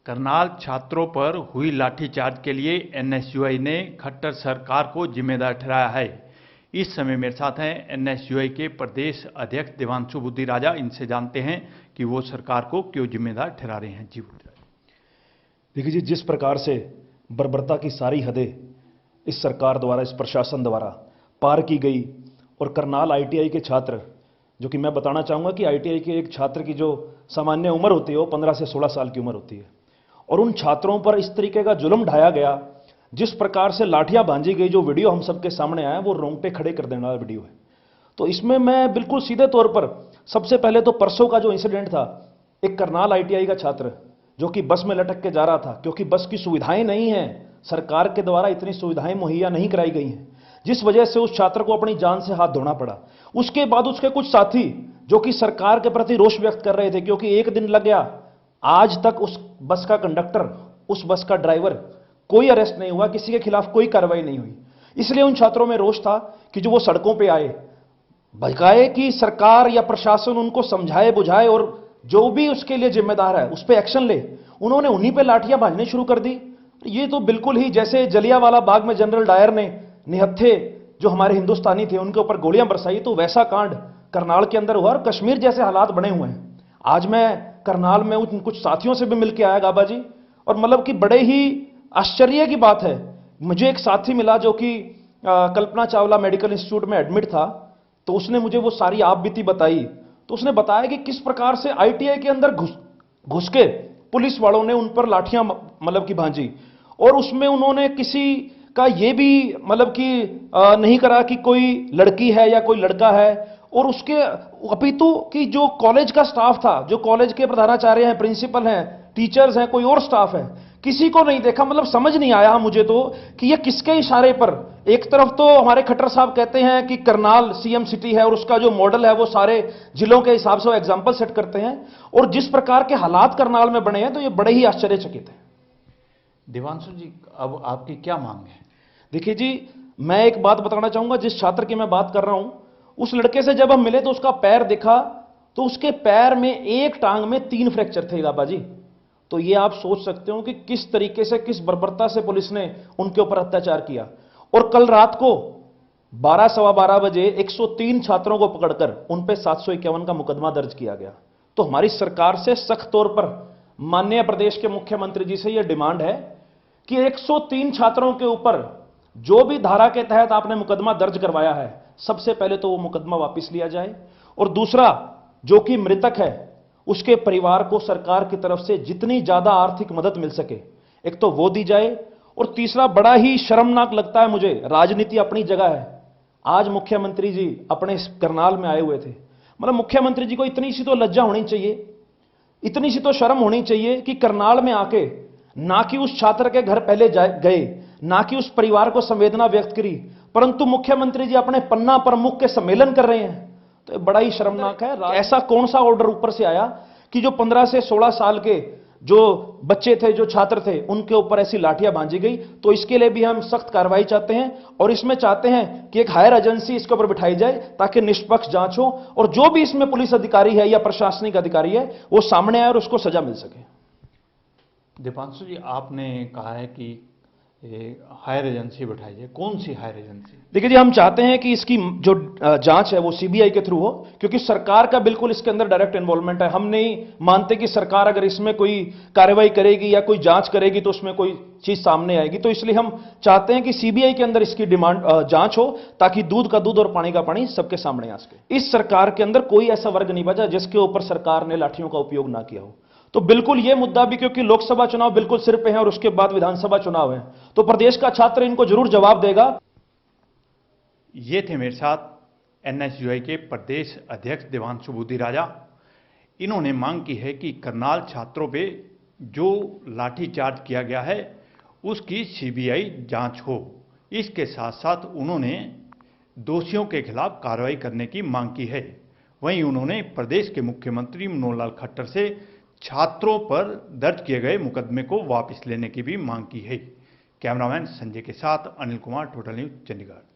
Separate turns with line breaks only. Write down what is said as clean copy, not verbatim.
करनाल छात्रों पर हुई लाठीचार्ज के लिए एनएसयूआई ने खट्टर सरकार को जिम्मेदार ठहराया है। इस समय मेरे साथ हैं एनएसयूआई के प्रदेश अध्यक्ष देवांशु बुद्धि राजा। इनसे जानते हैं कि वो सरकार को क्यों जिम्मेदार ठहरा रहे हैं। जी
देखिए जी, जिस प्रकार से बर्बरता की सारी हदें इस सरकार द्वारा, इस प्रशासन द्वारा पार की गई और करनाल आईटीआई के छात्र, जो कि मैं बताना चाहूँगा कि आईटीआई के एक छात्र की जो सामान्य उम्र होती है वो 15 से 16 साल की उम्र होती है, और उन छात्रों पर इस तरीके का जुल्म ढाया गया, जिस प्रकार से लाठियां भांजी गई, जो वीडियो हम सबके सामने आया वो रोंगटे खड़े कर देने वाला वीडियो है। तो इसमें मैं बिल्कुल सीधे तौर पर, सबसे पहले तो परसों का जो इंसिडेंट था, एक करनाल आईटीआई का छात्र जो कि बस में लटक के जा रहा था, क्योंकि बस की सुविधाएं नहीं है, सरकार के द्वारा इतनी सुविधाएं मुहैया नहीं कराई गई हैं, जिस वजह से उस छात्र को अपनी जान से हाथ धोना पड़ा। उसके बाद उसके कुछ साथी जो कि सरकार के प्रति रोष व्यक्त कर रहे थे, क्योंकि एक दिन लग गया, आज तक उस बस का कंडक्टर, उस बस का ड्राइवर कोई अरेस्ट नहीं हुआ, किसी के खिलाफ कोई कार्रवाई नहीं हुई। इसलिए उन छात्रों में रोष था कि जो वो सड़कों पे आए, भड़काए कि सरकार या प्रशासन उनको समझाए बुझाए और जो भी उसके लिए जिम्मेदार है उस पर एक्शन ले। उन्होंने उन्हीं पे लाठियां भाजनी शुरू कर दी। ये तो बिल्कुल ही जैसे जलियांवाला बाग में जनरल डायर ने निहत्थे जो हमारे हिंदुस्तानी थे उनके ऊपर गोलियां बरसाई, तो वैसा कांड करनाल के अंदर हुआ और कश्मीर जैसे हालात बने हुए हैं। आज मैं करनाल में उन कुछ साथियों से भी मिलकर आया गाबा जी, और मतलब कि बड़े ही आश्चर्य की बात है, मुझे एक साथी मिला जो कि कल्पना चावला मेडिकल इंस्टीट्यूट में एडमिट था, तो उसने मुझे वो सारी आप बीती बताई। तो उसने बताया कि किस प्रकार से आईटीआई के अंदर घुस के पुलिस वालों ने उन पर लाठियां मतलब की भांजी, और उसमें उन्होंने किसी का ये भी मतलब कि नहीं करा कि कोई लड़की है या कोई लड़का है, और उसके अपितु कि जो कॉलेज का स्टाफ था, जो कॉलेज के प्रधानाचार्य हैं, प्रिंसिपल हैं, टीचर्स हैं, कोई और स्टाफ है, किसी को नहीं देखा। मतलब समझ नहीं आया मुझे तो कि ये किसके इशारे पर। एक तरफ तो हमारे खट्टर साहब कहते हैं कि करनाल सीएम सिटी है और उसका जो मॉडल है वो सारे जिलों के हिसाब से वो एग्जाम्पल सेट करते हैं, और जिस प्रकार के हालात करनाल में बने हैं तो ये बड़े ही आश्चर्यचकित है।
देवांशु जी, अब आपकी क्या मांग है?
देखिए जी, मैं एक बात बताना चाहूंगा। जिस छात्र की मैं बात कर रहा हूं, उस लड़के से जब हम मिले तो उसका पैर दिखा, तो उसके पैर में एक टांग में 3 फ्रैक्चर थे गाबा जी। तो ये आप सोच सकते हो कि किस तरीके से, किस बर्बरता से पुलिस ने उनके ऊपर अत्याचार किया। और कल रात को 12 सवा 12 बजे 103 छात्रों को पकड़कर उन पे 751 का मुकदमा दर्ज किया गया। तो हमारी सरकार से सख्त तौर पर माननीय प्रदेश के मुख्यमंत्री जी से यह डिमांड है कि 103 छात्रों के ऊपर जो भी धारा के तहत आपने मुकदमा दर्ज करवाया है, सबसे पहले तो वो मुकदमा वापस लिया जाए, और दूसरा, जो कि मृतक है उसके परिवार को सरकार की तरफ से जितनी ज्यादा आर्थिक मदद मिल सके, एक तो वो दी जाए। और तीसरा, बड़ा ही शर्मनाक लगता है मुझे, राजनीति अपनी जगह है, आज मुख्यमंत्री जी अपने करनाल में आए हुए थे। मतलब मुख्यमंत्री जी को इतनी सी तो लज्जा होनी चाहिए, इतनी सी तो शर्म होनी चाहिए कि करनाल में आके ना कि उस छात्र के घर पहले गए, ना कि उस परिवार को संवेदना व्यक्त करी, परंतु मुख्यमंत्री जी अपने पन्ना प्रमुख के सम्मेलन कर रहे हैं। तो बड़ा ही शर्मनाक है। ऐसा कौन सा ऑर्डर ऊपर से आया कि जो 15 से 16 साल के जो बच्चे थे, जो छात्र थे, उनके ऊपर ऐसी लाठियां भांजी गई। तो इसके लिए भी हम सख्त कार्रवाई चाहते हैं, और इसमें चाहते हैं कि एक हायर एजेंसी इसके ऊपर बिठाई जाए ताकि निष्पक्ष जांच हो, और जो भी इसमें पुलिस अधिकारी है या प्रशासनिक अधिकारी है वो सामने आए और उसको सजा मिल सके।
दीपांशु जी, आपने कहा है कि हायर एजेंसी बैठाई जाए, कौन सी हायर एजेंसी?
देखिए जी, हम चाहते हैं कि इसकी जो जांच है वो सीबीआई के थ्रू हो, क्योंकि सरकार का बिल्कुल इसके अंदर डायरेक्ट इन्वॉल्वमेंट है। हम नहीं मानते कि सरकार अगर इसमें कोई कार्रवाई करेगी या कोई जांच करेगी तो उसमें कोई चीज सामने आएगी। तो इसलिए हम चाहते हैं कि सीबीआई के अंदर इसकी जांच हो, ताकि दूध का दूध और पानी का पानी सबके सामने आ सके। इस सरकार के अंदर कोई ऐसा वर्ग नहीं बचा जिसके ऊपर सरकार ने लाठियों का उपयोग ना किया हो। तो बिल्कुल यह मुद्दा भी, क्योंकि लोकसभा चुनाव बिल्कुल सिर पे है और उसके बाद विधानसभा चुनाव है, तो प्रदेश का छात्र इनको जरूर जवाब देगा।
ये थे मेरे साथ एनएसयूआई के प्रदेश अध्यक्ष देवांशु बुद्धि राजा। इन्होंने मांग की है कि करनाल छात्रों पे जो लाठीचार्ज किया गया है उसकी सीबीआई जांच हो। इसके साथ साथ उन्होंने दोषियों के खिलाफ कार्रवाई करने की मांग की है। वहीं उन्होंने प्रदेश के मुख्यमंत्री मनोहर लाल खट्टर से छात्रों पर दर्ज किए गए मुकदमे को वापस लेने की भी मांग की है। कैमरामैन संजय के साथ अनिल कुमार, टोटल न्यूज़, चंडीगढ़।